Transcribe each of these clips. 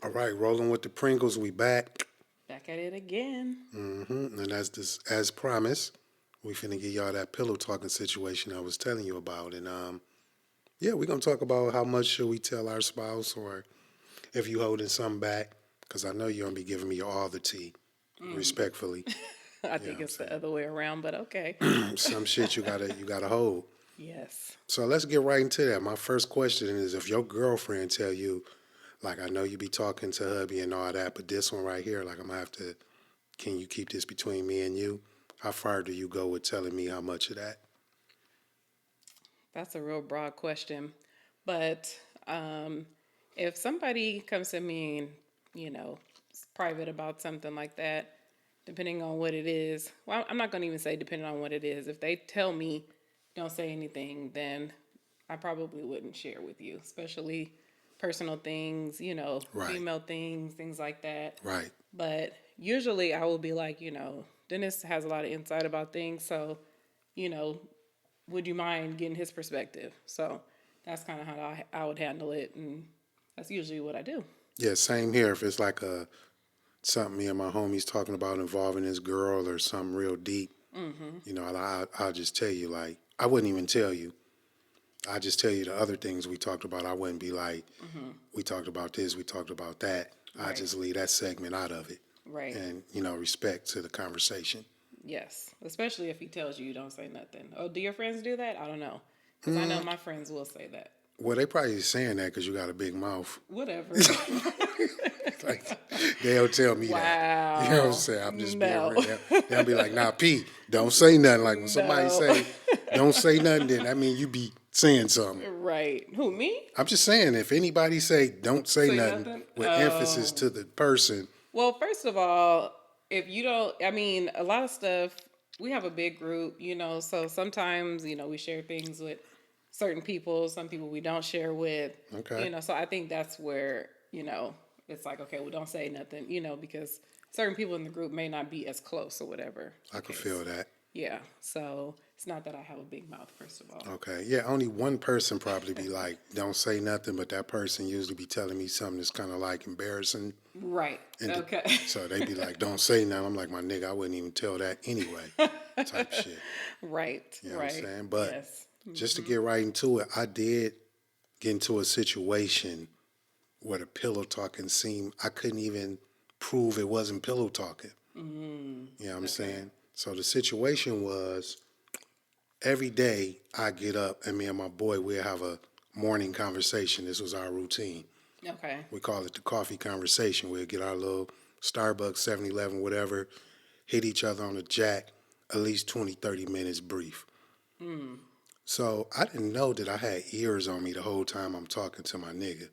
All right, rolling with the Pringles. We back. Back at it again. And as promised, we finna get y'all that pillow talking situation I was telling you about. And yeah, we gonna talk about how much should we tell our spouse, or if you holding something back, because I know you gonna be giving me all the tea, respectfully. I You know think what it's the other way around, but okay. I'm saying? Some shit you gotta hold. Yes. So let's get right into that. My first question is, if your girlfriend tell you, like, I know you be talking to hubby and all that, but this one right here, like, I'm gonna have to. Can you keep this between me and you? How far do you go with telling me how much of that? That's a real broad question. But um, if somebody comes to me and, is private about something like that, depending on what it is, well, I'm not going to even say depending on what it is. If they tell me don't say anything, then I probably wouldn't share with you, especially personal things, Right, female things, things like that. right. But usually I will be like, Dennis has a lot of insight about things. So, you know, would you mind getting his perspective? So that's kind of how I would handle it. And that's usually what I do. Yeah, same here. If it's like something me and my homies talking about involving this girl or something real deep, I'll just tell you. Like, I wouldn't even tell you. I just tell you the other things we talked about. I wouldn't be like, we talked about this, we talked about that. I Right. just leave that segment out of it, Right. and respect to the conversation. Yes. Especially if he tells you don't say nothing. Oh, do your friends do that? I don't know. Because I know my friends will say that. Well, they probably saying that because you got a big mouth. Whatever. Like, they'll tell me that. You know what I'm Wow. saying? I'm just being No. real. They'll be like, nah, P, don't say nothing. Like when somebody No. say, don't say nothing, then I mean you be saying something. Right. Who, me? I'm just saying, if anybody say don't say Say nothing nothing? with emphasis Oh. to the person, Well, first of all, if you don't, I mean, a lot of stuff, we have a big group, so sometimes, we share things with certain people, some people we don't share with, okay, so I think that's where, it's like, okay, well, don't say nothing, because certain people in the group may not be as close or whatever I the could case. feel that. Yeah. So it's not that I have a big mouth, first of all. Okay, yeah, only one person probably be like, don't say nothing, but that person usually be telling me something that's kind of like embarrassing. Right. And Okay. so they be like, don't say nothing. I'm like, my nigga, I wouldn't even tell that anyway, type shit. Right. You know what I'm Right. saying? But Yes. just to get right into it, I did get into a situation where the pillow talking seemed, I couldn't even prove it wasn't pillow talking. You know what I'm Okay. saying? So the situation was, every day I get up and me and my boy, we'll have a morning conversation. This was our routine. Okay. We call it the coffee conversation. We'll get our little Starbucks, 7-Eleven, whatever, hit each other on the jack, at least 20, 30 minutes brief. So I didn't know that I had ears on me the whole time I'm talking to my nigga.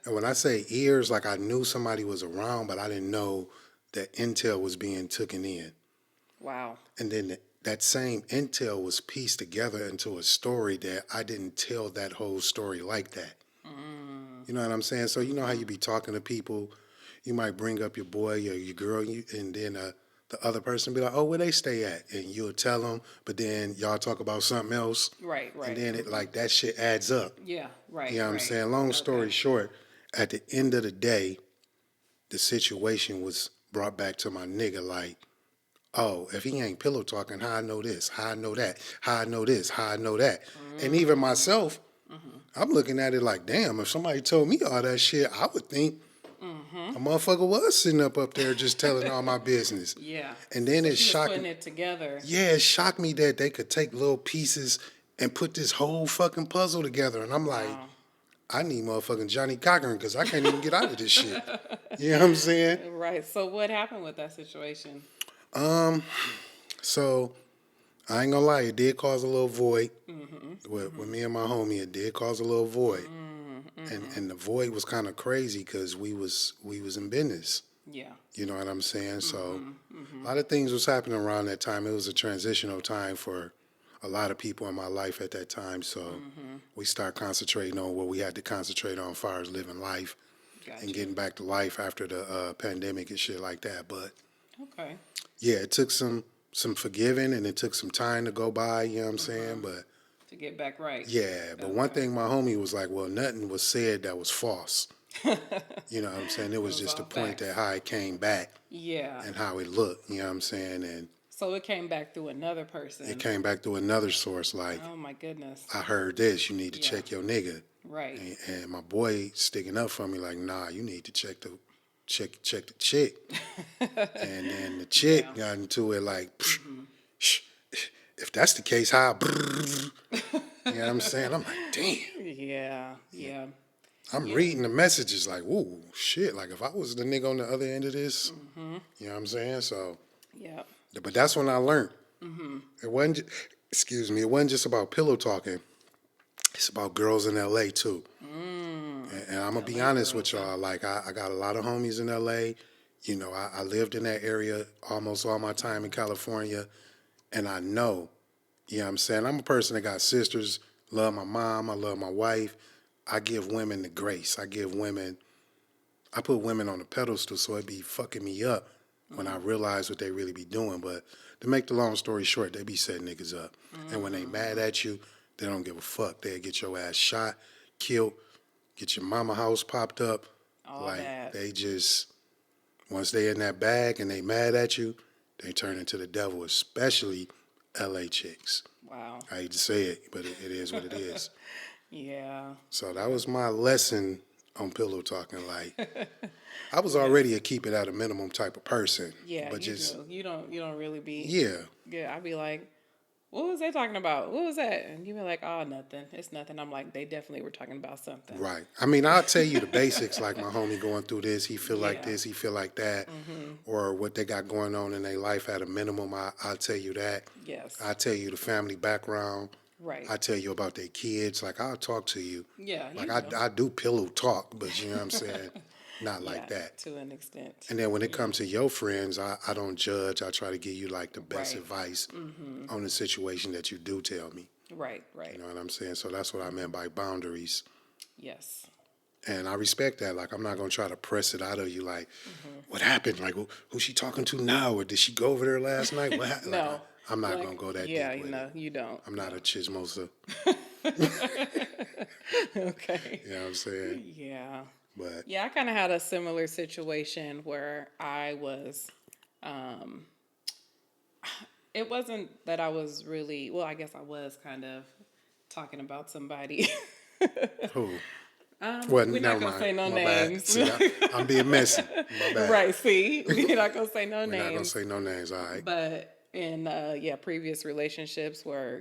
And when I say ears, like I knew somebody was around, but I didn't know that intel was being taken in. Wow. And then that same intel was pieced together into a story that I didn't tell that whole story like that. Mm. You know what I'm saying? So you know how you be talking to people, you might bring up your boy or your girl, and then the other person be like, "Oh, where they stay at?" And you'll tell them, but then y'all talk about something else, Right. and Right. then it like that shit adds up. Yeah. You Right. know what I'm Right. saying? Long story Okay. short, at the end of the day, the situation was brought back to my nigga like, oh, if he ain't pillow talking, how I know this, how I know that, how I know this, how I know that. And even Mm. myself, Mhm. I'm looking at it like, damn, if somebody told me all that shit, I would think Mhm. a motherfucker was sitting up there just telling all my business. Yeah. And then So it she was shocked putting it together. yeah, it shocked me that they could take little pieces and put this whole fucking puzzle together. And I'm like, Wow. I need motherfucking Johnny Cochran because I can't even get out of this shit. You know what I'm saying? Right. So what happened with that situation? Um, so I ain't gonna lie, it did cause a little void Mhm. with Mhm. me and my homie. It did cause a little void, Mm. and Mhm. and the void was kind of crazy because we was in business. Yeah. You know what I'm saying? So Mhm. a Mhm. lot of things was happening around that time. It was a transitional time for a lot of people in my life at that time. So Mhm. we start concentrating on what we had to concentrate on as far as living life and Gotcha. getting back to life after the pandemic and shit like that. But Okay. yeah, it took some forgiving and it took some time to go by. You know what I'm saying? Mhm. But To get back right. yeah, but one Okay. thing my homie was like, well, nothing was said that was false. You know what I'm saying? It was Those just the all point facts. that how it came back Yeah. and how it looked. You know what I'm saying? And So it came back through another it person. came back through another source. Like, Oh my goodness. I heard this. You need to Yeah. check your nigga. Right. And my boy sticking up for me like, nah, you need to check the chick. And then the Yeah. chick got into it like, shh, if that's the case, how? You know what I'm saying? I'm like, damn. Yeah. Yeah. I'm Yeah. reading the messages like, ooh, shit. Like if I was the nigga on the other end of this, you know what I'm saying? So, Yeah. but that's when I learned. It wasn't, excuse me, it wasn't just about pillow talking. It's about girls in LA too. And I'm gonna be LA honest girls, with huh? y'all. Like I got a lot of homies in LA. You know, I lived in that area almost all my time in California, and I know, you know what I'm saying? I'm a person that got sisters, love my mom, I love my wife. I give women the grace. I put women on a pedestal so it be fucking me up when I realize what they really be doing. But to make the long story short, they be setting niggas up. And when they mad at you, they don't give a fuck. They'll get your ass shot, killed, get your mama house popped up. All Like that. they just, once they in that bag and they mad at you, they turn into the devil, especially LA chicks. Wow. I hate to say it, but it is what it is. Yeah. So that was my lesson on pillow talking. Like I was already a keep it at a minimum type of person, Yeah, but you just do. You don't really be. yeah, Yeah, I'd be like, what was they talking about? What was that? And you'd be like, oh, nothing. It's nothing. I'm like, they definitely were talking about something. right. I mean, I'll tell you the basics. Like my homie going through this, he feel like Yeah. this, he feel like that, or what they got going on in their life at a minimum. I'll tell you that. Yes. I tell you the family background. Right. I tell you about their kids. Like I'll talk to you. Yeah, Like you do. I do pillow talk, but you know what I'm saying? Not Yeah, like that. to an extent. And then when it comes to your friends, I don't judge. I try to give you like the best Right. advice on the situation that you do tell me. Right, right. You know what I'm saying? So that's what I meant by boundaries. Yes. And I respect that. Like I'm not gonna try to press it out of you. Like, what happened? Like, who's she talking to now? Or did she go over there last night? What happened? No. I'm not Like, gonna go that yeah, deep with it. you don't. I'm not a chismosa. Okay. You know what I'm saying? Yeah. But Yeah, I kind of had a similar situation where I was, um, it wasn't that I was really, well, I guess I was kind of talking about somebody. who? Well, We're never not going to say mind. no My bad. names. See, I'm being messy. My bad. Right, see? We're not going to say no We're not gonna names. say no names. All right. But in, yeah, previous relationships where,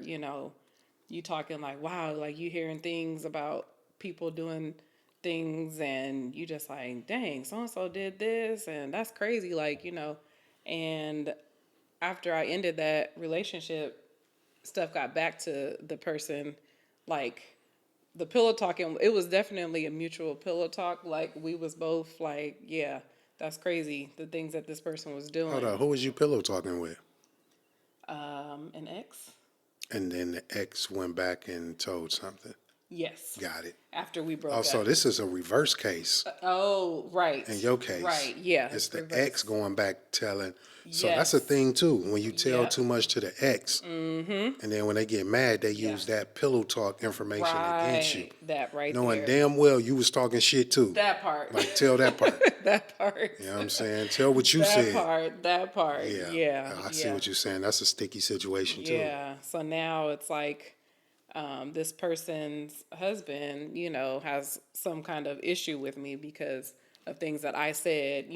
you talking like, wow, like you hearing things about people doing things and you just like, dang, so and so did this and that's crazy, like, and after I ended that relationship, stuff got back to the person, like the pillow talking, it was definitely a mutual pillow talk. Like we was both like, yeah, that's crazy, the things that this person was Hold doing. on. Who was you pillow talking with? An ex. And then the ex went back and told something. Yes. Got it. After we broke Oh, up. so this is a reverse case. Oh, right. In your case, Right. Yeah. it's the reverse. ex going back telling. So that's Yes. a thing too. When you tell Yep. too much to the ex, and then when they get mad, they Yeah. use that pillow talk information against you, Right. That right knowing there. damn well you was talking shit too. That part. Like tell that part. That part. You know what I'm saying? Tell what you That said. part. That part. Yeah. Yeah. I see what you're saying. That's a sticky situation too. Yeah. So now it's like this person's husband, has some kind of issue with me because of things that I said,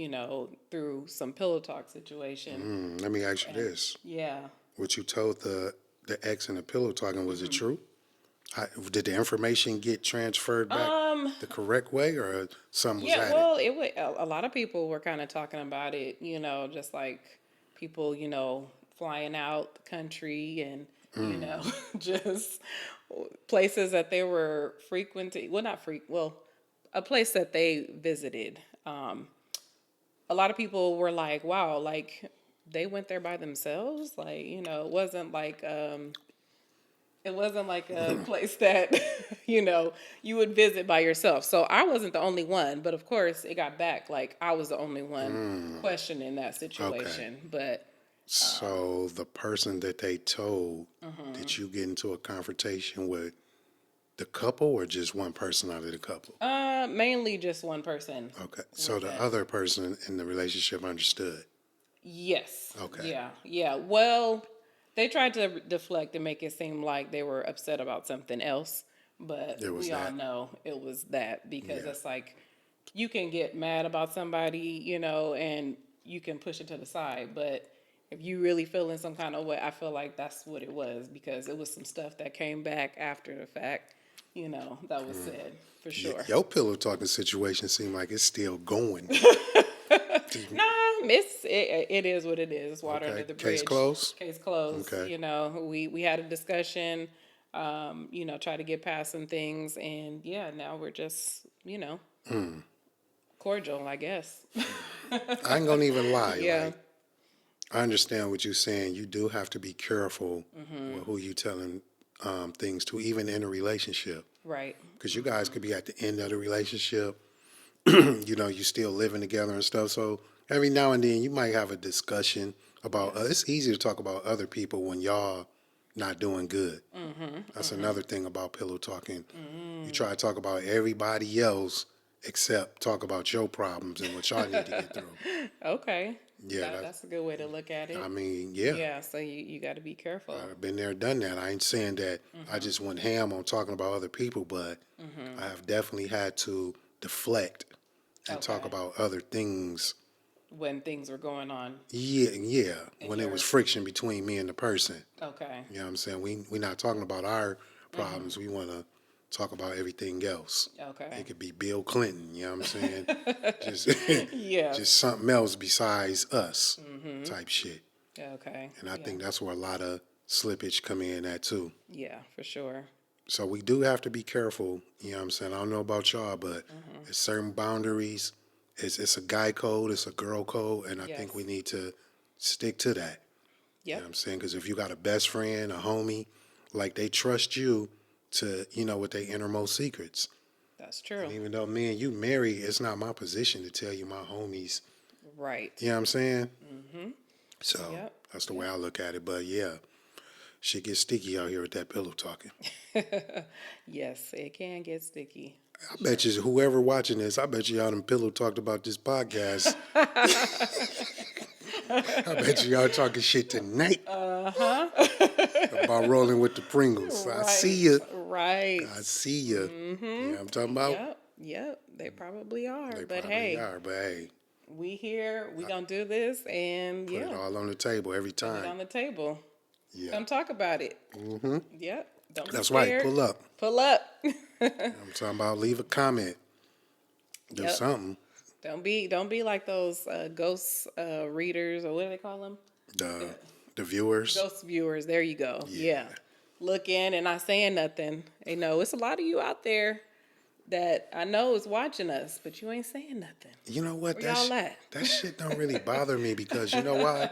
through some pillow talk situation. Let me ask you this: Yeah. what you told the ex in the pillow talking, was it true? Did the information get transferred back the correct way, or something was Yeah, added? well, it would. A lot of people were kind of talking about it, just like people, flying out the country and just places that they were frequenting. Well, not well, a place that they visited. A lot of people were like, "Wow, like they went there by themselves." Like, it wasn't like a place that, you would visit by yourself. So I wasn't the only one, but of course it got back. Like I was the only one questioning that situation. But So the person that they told, did you get into a confrontation with the couple or just one person out of the couple? Mainly just one person. Okay. So with the that. other person in the relationship understood. Yes. Okay. Yeah. Yeah. Well, they tried to deflect and make it seem like they were upset about something else, but It was we all that. know it was that because Yeah. it's like you can get mad about somebody, and you can push it to the side, but if you really feel in some kind of way, I feel like that's what it was because it was some stuff that came back after the fact, that was said for sure. Your pillow talking situation seemed like it's still going. Nah, it is what it is. It's water under Okay. the Case bridge. closed? Case closed. Okay. We had a discussion. Try to get past some things, and yeah, now we're just cordial, I guess. I ain't gonna even lie. Yeah. Like, I understand what you're saying. You do have to be careful Mm-hmm. with who you telling things to, even in a relationship. Right. Because you guys could be at the end of the relationship. You still living together and stuff. So every now and then you might have a discussion about. It's easy to talk about other people when y'all not doing good. That's another thing about pillow talking. You try to talk about everybody else except talk about your problems and what y'all need to get through. Okay. Yeah, That's a good way to look at it. I mean, yeah. Yeah. So you got to be careful. I've been there, done that. I ain't saying that I just went ham on talking about other people, but I have definitely had to deflect and talk Okay. about other things. When things were going on. Yeah. And When it was yours. friction between me and the person. Okay. You know what I'm saying? We're not talking about our problems. We want to talk about everything else. Okay. It could be Bill Clinton, you know what I'm saying? just Yeah. just something else besides us type shit. Okay. And I think that's where a lot of slippage come in at too. Yeah, for sure. So we do have to be careful, you know what I'm saying? I don't know about y'all, but there's certain boundaries. It's a guy code, it's a girl code, and I think Yes. we need to stick to that. You know Yep. what I'm saying? Because if you got a best friend, a homie, like they trust you to, with their innermost secrets. That's true. And even though me and you married, it's not my position to tell you my homies. Right. You know what I'm saying? So Yep. that's the way I look at it. But yeah, shit gets sticky out here with that pillow talking. Yes, it can get sticky. I bet you whoever watching this, I bet you y'all done pillow talked about this podcast. I bet you y'all talking shit tonight about rolling with the Pringles. I see you. Right. I see you. You know what I'm talking about? Yep. Yep. They probably are. They but probably hey, are, but hey, we here. We gonna do this, and put it yeah, all on the table every put it on time. the table. Yeah. Come talk about it. Yep. Don't be That's right. scared. Pull up. Pull up. I'm talking about leave a comment. Do Yep. something. Don't be like those ghost readers, or what do they call them? The viewers. Ghost viewers. There you go. Yeah. Looking and not saying nothing. It's a lot of you out there that I know is watching us, but you ain't saying nothing. You know what? Where y'all at? That shit don't really bother me because you know why?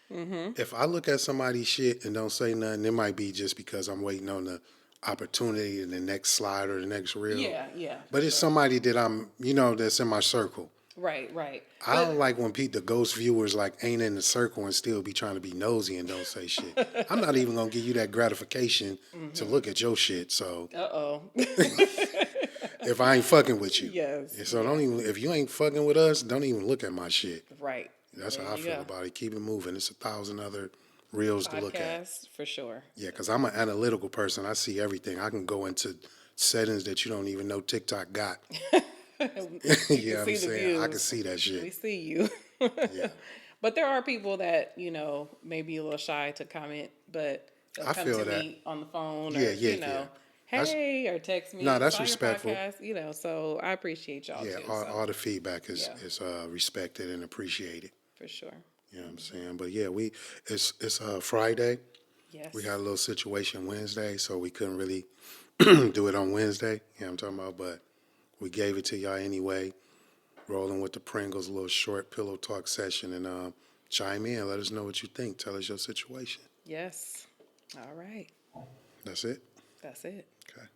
If I look at somebody's shit and don't say nothing, it might be just because I'm waiting on the opportunity in the next slide or the next reel. Yeah, yeah. But it's somebody that I'm, that's in my circle. Right, right. I don't like when the ghost viewers like ain't in the circle and still be trying to be nosy and don't say shit. I'm not even gonna give you that gratification to look at your shit. So Uh-oh. if I ain't fucking with you, Yes. So don't even if you ain't fucking with us, don't even look at my shit. Right. That's There how I you feel go. about it. Keep it moving. It's 1,000 other reels to look at. Podcast, for sure. Yeah, because I'm an analytical person. I see everything. I can go into settings that you don't even know TikTok got. You You know can what see I'm the saying? I can views. see that We shit. see you. Yeah. But there are people that, may be a little shy to comment, but they'll I come feel to that. me on the phone Yeah, or, yeah. That's- hey, or text me. No, that's "Saw your respectful. podcast," so I appreciate y'all Yeah, too. all the feedback is Yeah. is respected and appreciated. For sure. You know what I'm saying? But yeah, it's Friday. Yes. We had a little situation Wednesday, so we couldn't really do it on Wednesday. You know what I'm talking about? But we gave it to y'all anyway. Rolling with the Pringles, a little short pillow talk session, and chime in. Let us know what you think. Tell us your situation. Yes. All right. That's it. That's it. Okay.